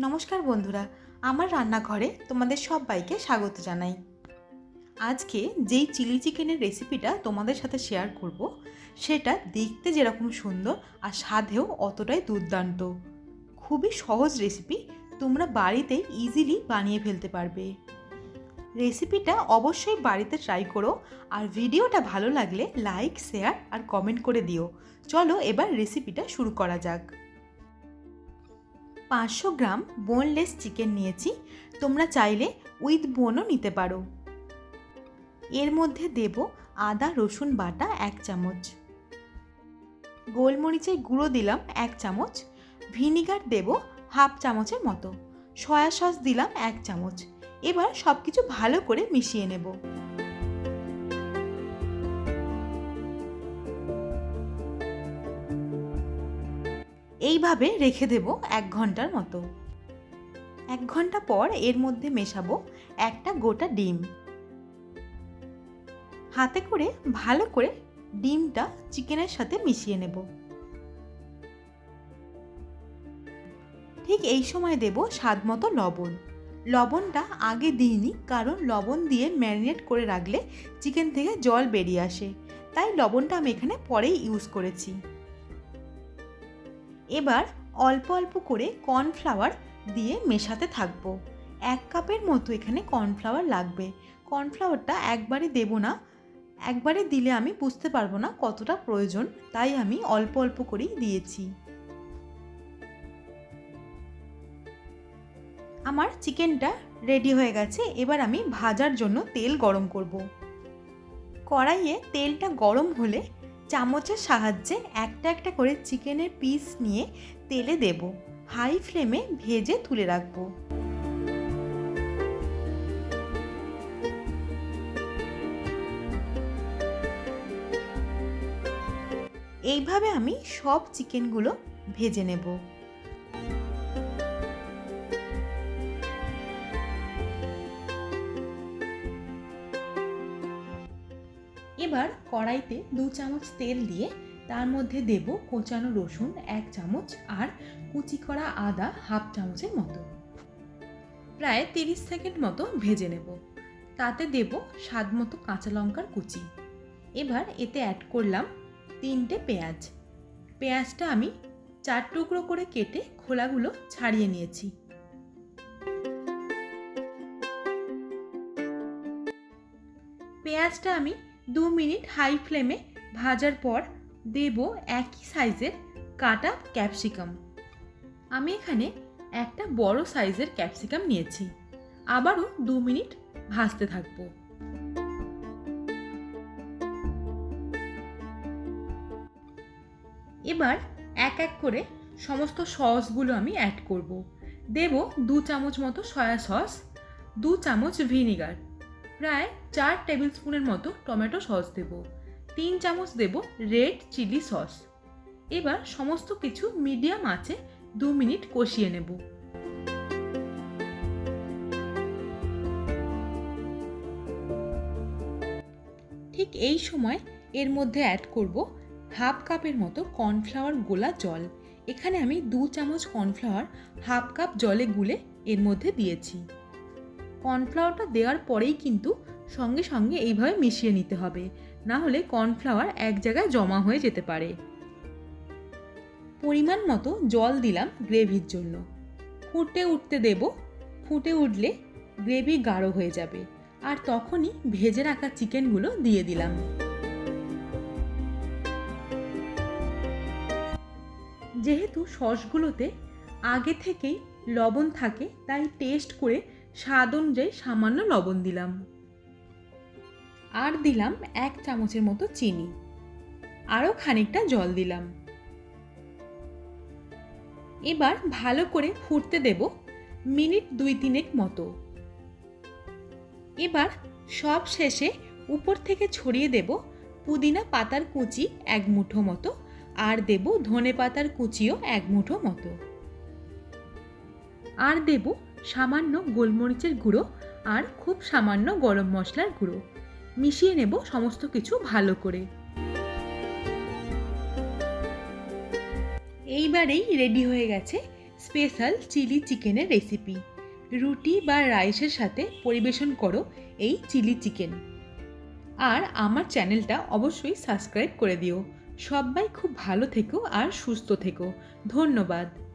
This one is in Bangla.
নমস্কার বন্ধুরা, আমার রান্নাঘরে তোমাদের সবাইকে স্বাগত জানাই। আজকে যেই চিলি চিকেনের রেসিপিটা তোমাদের সাথে শেয়ার করব, সেটা দেখতে যেরকম সুন্দর আর স্বাদেও অতটাই দুর্দান্ত। খুবই সহজ রেসিপি, তোমরা বাড়িতেই ইজিলি বানিয়ে ফেলতে পারবে। রেসিপিটা অবশ্যই বাড়িতে ট্রাই করো, আর ভিডিওটা ভালো লাগলে লাইক, শেয়ার আর কমেন্ট করে দিও। চলো এবার রেসিপিটা শুরু করা যাক। 500 গ্রাম বোনলেস চিকেন নিয়েছি, তোমরা চাইলে উইথ বোনও নিতে পারো। এর মধ্যে দেব আদা রসুন বাটা 1 চামচ, গোলমরিচের গুঁড়ো দিলাম 1 চামচ, ভিনিগার দেব হাফ চামচের মতো, সয়া সস দিলাম 1 চামচ। এবার সব কিছু ভালো করে মিশিয়ে নেব। এইভাবে রেখে দেব 1 ঘন্টার মতো। 1 ঘন্টা পর এর মধ্যে মেশাবো একটা গোটা ডিম। হাতে করে ভালো করে ডিমটা চিকেনের সাথে মিশিয়ে নেব। ঠিক এই সময় দেব স্বাদ মতো লবণ। লবণটা আগে দিইনি, কারণ লবণ দিয়ে ম্যারিনেট করে রাখলে চিকেন থেকে জল বেরিয়ে আসে, তাই লবণটা আমি এখানে পরেই ইউজ করেছি। এবার অল্প অল্প করে কর্নফ্লাওয়ার দিয়ে মেশাতে থাকবো। 1 কাপের মতো এখানে কর্নফ্লাওয়ার লাগবে। কর্নফ্লাওয়ারটা একবারে দেব না, একবারে দিলে আমি বুঝতে পারবো না কতটা প্রয়োজন, তাই আমি অল্প অল্প করেই দিয়েছি। আমার চিকেনটা রেডি হয়ে গেছে। এবার আমি ভাজার জন্য তেল গরম করব। কড়াইয়ে তেলটা গরম হলে চামচের সাহায্যে একটা একটা করে চিকেনের পিস নিয়ে তেলে দেব। হাই ফ্লেমে ভেজে তুলে রাখবো। এইভাবে আমি সব চিকেনগুলো ভেজে নেব। এবার কড়াইতে 2 চামচ তেল দিয়ে তার মধ্যে দেব কোচানো রসুন 1 চামচ আর কুচি করা আদা হাফ চামচের মতো। প্রায় 30 সেকেন্ড মতো ভেজে নেব। তাতে দেব স্বাদ মতো কাঁচা লঙ্কার কুচি। এবার এতে অ্যাড করলাম 3টে পেঁয়াজ। পেঁয়াজটা আমি 4 টুকরো করে কেটে খোলাগুলো ছাড়িয়ে নিয়েছি। পেঁয়াজটা আমি 2 মিনিট হাই ফ্লেমে ভাজার পর দেব একই সাইজের কাটা ক্যাপসিকাম। আমি এখানে একটা বড় সাইজের ক্যাপসিকাম নিয়েছি। আবারও 2 মিনিট ভাজতে থাকবো। এবার এক এক করে সমস্ত সসগুলো আমি অ্যাড করব। দেব 2 চামচ মতো সয়া সস, 2 চামচ ভিনিগার, প্রায় 4 টেবিল স্পুনের মতো টমেটো সস দেব, 3 চামচ দেব রেড চিলি সস। এবার সমস্ত কিছু মিডিয়াম আঁচে 2 মিনিট কষিয়ে নেব। ঠিক এই সময় এর মধ্যে অ্যাড করব হাফ কাপের মতো কর্নফ্লাওয়ার গোলা জল। এখানে আমি 2 চামচ কর্নফ্লাওয়ার হাফ কাপ জলে গুলে এর মধ্যে দিয়েছি। কর্নফ্লাওয়ারটা দেওয়ার পরেই কিন্তু সঙ্গে সঙ্গে এইভাবে মিশিয়ে নিতে হবে, না হলে কর্নফ্লাওয়ার এক জায়গায় জমা হয়ে যেতে পারে। পরিমাণ মতো জল দিলাম গ্রেভির জন্য। ফুটে উঠতে দেব। ফুটে উঠলে গ্রেভি গাঢ় হয়ে যাবে, আর তখনই ভেজে রাখা চিকেনগুলো দিয়ে দিলাম। যেহেতু সসগুলোতে আগে থেকেই লবণ থাকে, তাই টেস্ট করে স্বাদ অনুযায়ী সামান্য লবণ দিলাম। আর দিলাম 1 চামচের মতো চিনি, আরও খানিকটা জল দিলাম। এবার ভালো করে ফুটতে দেব মিনিট 2-3 মতো। এবার সব শেষে উপর থেকে ছড়িয়ে দেব পুদিনা পাতার কুচি 1 মুঠো মতো, আর দেব ধনে পাতার কুচিও 1 মুঠো মতো, আর দেব সামান্য গোলমরিচের গুঁড়ো আর খুব সামান্য গরম মশলার গুঁড়ো। মিশিয়ে নেব সমস্ত কিছু ভালো করে। এইবারেই রেডি হয়ে গেছে স্পেশাল চিলি চিকেনের রেসিপি। রুটি বা রাইসের সাথে পরিবেশন করো এই চিলি চিকেন। আর আমার চ্যানেলটা অবশ্যই সাবস্ক্রাইব করে দিও। সবাই খুব ভালো থেকো আর সুস্থ থেকো। ধন্যবাদ।